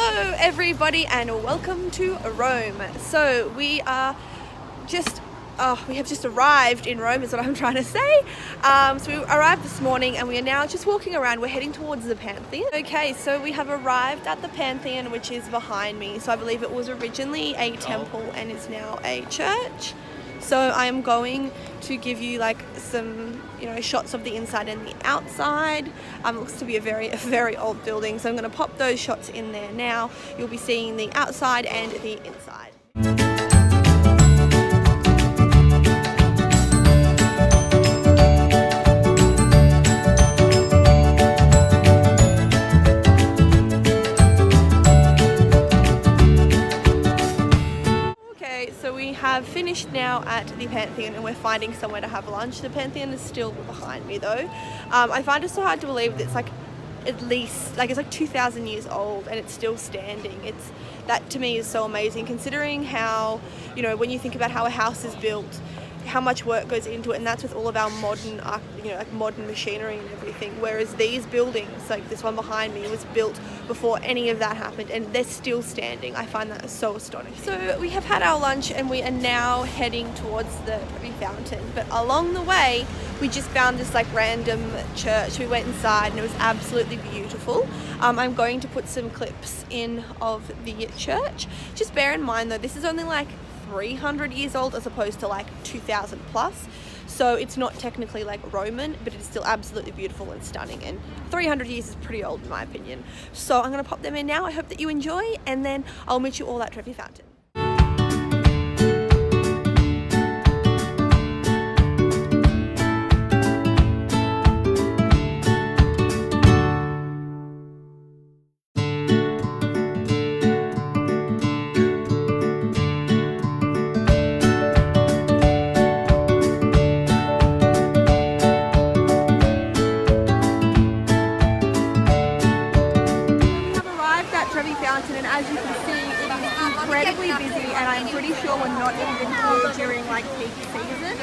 Hello everybody and welcome to Rome. So we have just arrived in Rome is what I'm trying to say. So we arrived this morning and we are now just walking around. We're heading towards the Pantheon. Okay, so we have arrived at the Pantheon, which is behind me. So I believe it was originally a temple and is now a church. So I am going to give you like some, shots of the inside and the outside. It looks to be a very old building. So I'm going to pop those shots in there now. You'll be seeing the outside and the inside. So we have finished now at the Pantheon and we're finding somewhere to have lunch. The Pantheon is still behind me though. I find it so hard to believe that it's like at least, it's like 2,000 years old and it's still standing. That to me is so amazing considering how, when you think about how a house is built, how much work goes into it, and that's with all of our modern, modern machinery and everything. Whereas these buildings, like this one behind me, was built before any of that happened, and they're still standing. I find that so astonishing. So we have had our lunch, and we are now heading towards the Trevi fountain. But along the way, we just found this random church. We went inside, and it was absolutely beautiful. I'm going to put some clips in of the church. Just bear in mind though, this is only 300 years old as opposed to 2,000 plus, so it's not technically Roman, but it's still absolutely beautiful and stunning, and 300 years is pretty old in my opinion. So I'm going to pop them in now. I hope that you enjoy, and then I'll meet you all at Trevi fountain. And as you can see, it is incredibly busy, and I'm pretty sure we're not even here during peak season.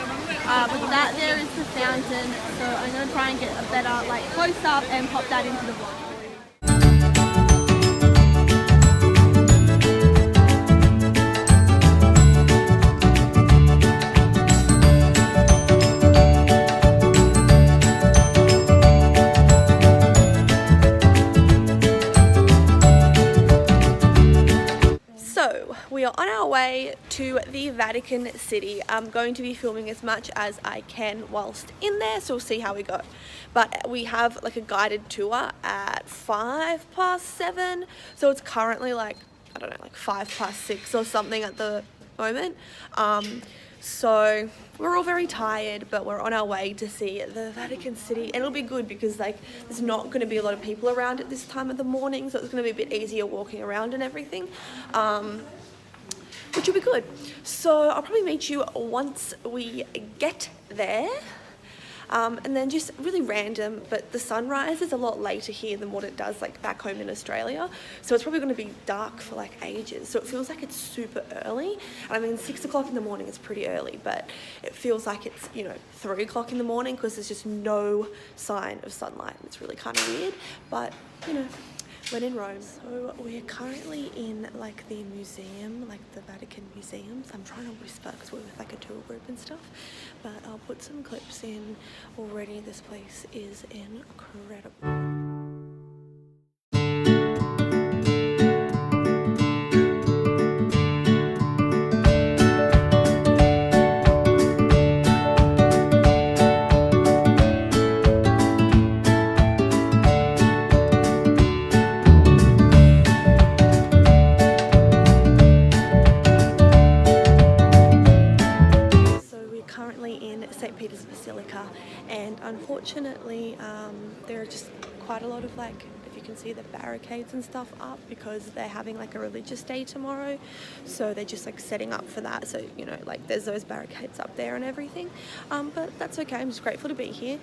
But that there is the fountain, so I'm going to try and get a better close up and pop that into the vlog. We are on our way to the Vatican City. I'm going to be filming as much as I can whilst in there, so we'll see how we go. But we have a guided tour at 7:05, so it's currently 6:05 or something at the moment. So we're all very tired, but we're on our way to see the Vatican City, and it'll be good because there's not going to be a lot of people around at this time of the morning, so it's going to be a bit easier walking around and everything. Which will be good. So I'll probably meet you once we get there. And then just really random, but the sunrise is a lot later here than what it does back home in Australia. So it's probably going to be dark for ages. So it feels like it's super early. And I mean, 6 o'clock in the morning is pretty early, but it feels like it's, 3 o'clock in the morning because there's just no sign of sunlight. It's really kind of weird, but when in Rome. So we're currently in the museum, the Vatican museums. I'm trying to whisper because we're with a tour group and stuff, but I'll put some clips in already. This place is incredible. And unfortunately there are just quite a lot of if you can see the barricades and stuff up because they're having a religious day tomorrow, so they're just setting up for that. So there's those barricades up there and everything, but that's okay. I'm just grateful to be here.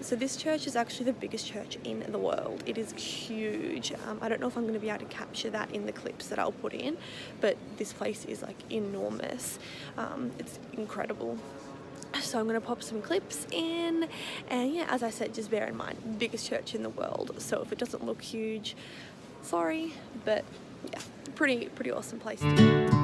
So this church is actually the biggest church in the world. It is huge. I don't know if I'm going to be able to capture that in the clips that I'll put in, but this place is enormous. It's incredible. So I'm going to pop some clips in, and yeah, as I said, just bear in mind, biggest church in the world, so if it doesn't look huge, Sorry, but yeah, pretty awesome place to be.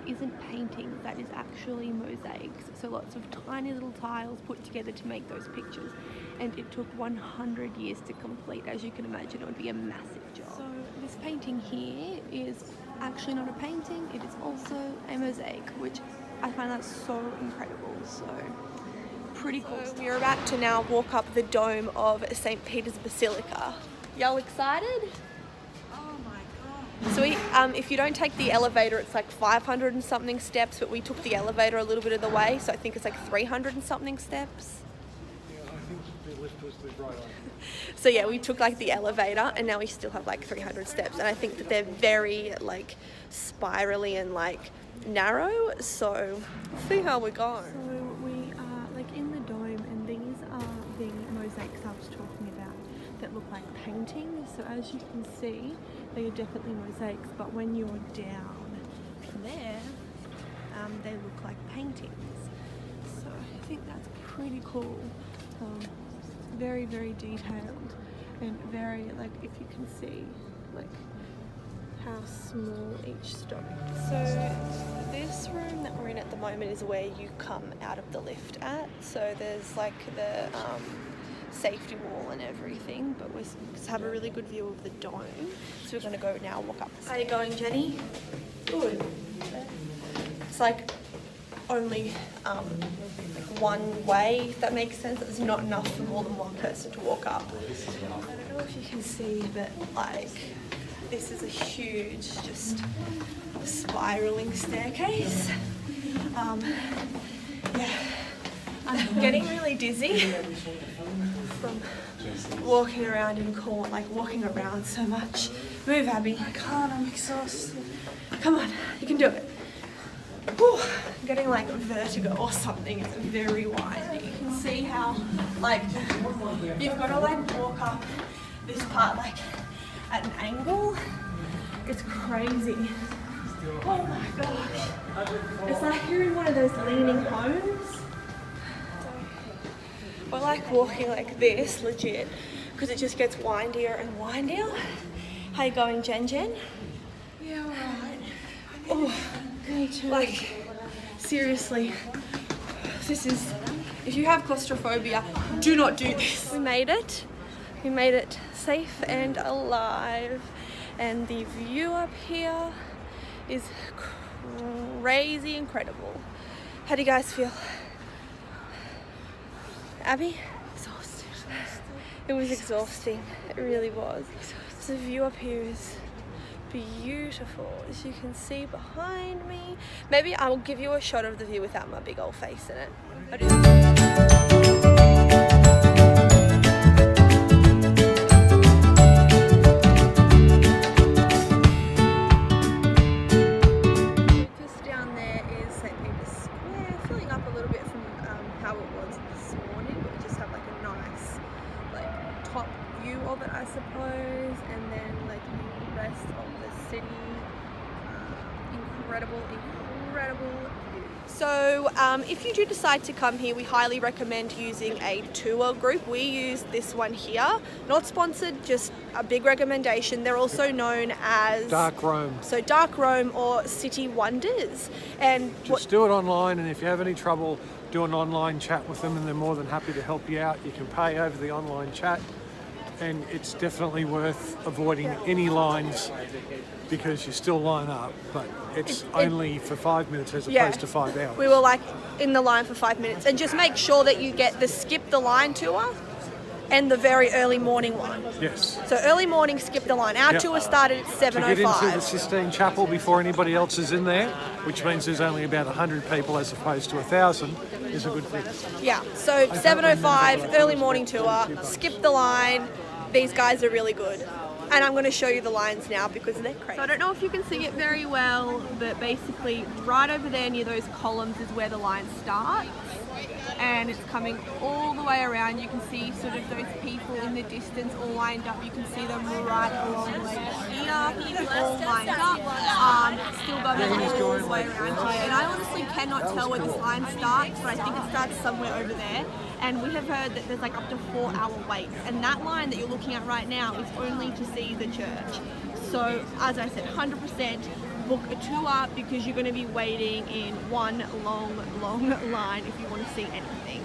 Isn't painting, that is actually mosaics. So lots of tiny little tiles put together to make those pictures, and it took 100 years to complete. As you can imagine, it would be a massive job. So this painting here is actually not a painting, it is also a mosaic, which I find that so incredible. So pretty cool. So we're about to now walk up the dome of St. Peter's Basilica. Y'all excited? So if you don't take the elevator, it's like 500 and something steps, but we took the elevator a little bit of the way, so I think it's like 300 and something steps. Yeah, I think the lift was the right one. So yeah, we took like the elevator, and now we still have like 300 steps, and I think that they're very like spirally and like narrow, so we'll see how we go. So we are like in the dome, and these are the mosaics I was talking about that look like paintings. So as you can see, they are definitely mosaics, but when you're down there, they look like paintings. So I think that's pretty cool. Very, very detailed, and very, like, if you can see, like, how small each stone is. So this room that we're in at the moment is where you come out of the lift at. So there's like the safety wall and everything, but we just have a really good view of the dome. So we're going to go now walk up the stairs. How you going, Jenny? Good. It's like only one way, if that makes sense. It's not enough for more than one person to walk up. I don't know if you can see, but like this is a huge, just spiraling staircase. Yeah, I'm getting really dizzy from walking around in court, like walking around so much. Move, Abby. I can't, I'm exhausted. Come on, you can do it. Whew, I'm getting like vertigo or something. It's very windy. You can see how like you've got to like walk up this part like at an angle. It's crazy. Oh my gosh. It's like you're in one of those leaning homes. We're like walking like this, legit, because it just gets windier and windier. How you going, Jen? Yeah, alright. Oh, Me too. like, seriously, this is, if you have claustrophobia, do not do this. We made it. We made it safe and alive. And the view up here is crazy incredible. How do you guys feel? Abby? Exhausted. It was exhausting. It really was. So the view up here is beautiful, as you can see behind me. Maybe I'll give you a shot of the view without my big old face in it. Of it, I suppose, and then like the rest of the city. Incredible view. So if you do decide to come here, we highly recommend using a tour group. We use this one here, not sponsored, just a big recommendation. They're also known as Dark Rome. So Dark Rome or City Wonders. And just do it online, and if you have any trouble, do an online chat with them, and they're more than happy to help you out. You can pay over the online chat. And it's definitely worth avoiding any lines because you still line up, but it's only for 5 minutes as opposed to 5 hours. We were like in the line for 5 minutes, and just make sure that you get the skip the line tour and the very early morning one. Yes. So early morning, skip the line. Our tour started at 7:05. To get into the Sistine Chapel before anybody else is in there, which means there's only about 100 people as opposed to 1,000, is a good thing. Yeah, so 7:05, early morning tour, skip the line. These guys are really good. And I'm going to show you the lines now because they're crazy. So I don't know if you can see it very well, but basically right over there near those columns is where the line starts. And it's coming all the way around. You can see sort of those people in the distance all lined up. You can see them right along the way here, all lined up. Still going all the way around here. And I honestly cannot tell where this line starts, but I think it starts somewhere over there. And we have heard that there's like up to 4-hour waits. And that line that you're looking at right now is only to see the church. So as I said, 100% book a tour because you're going to be waiting in one long line if you want to see anything.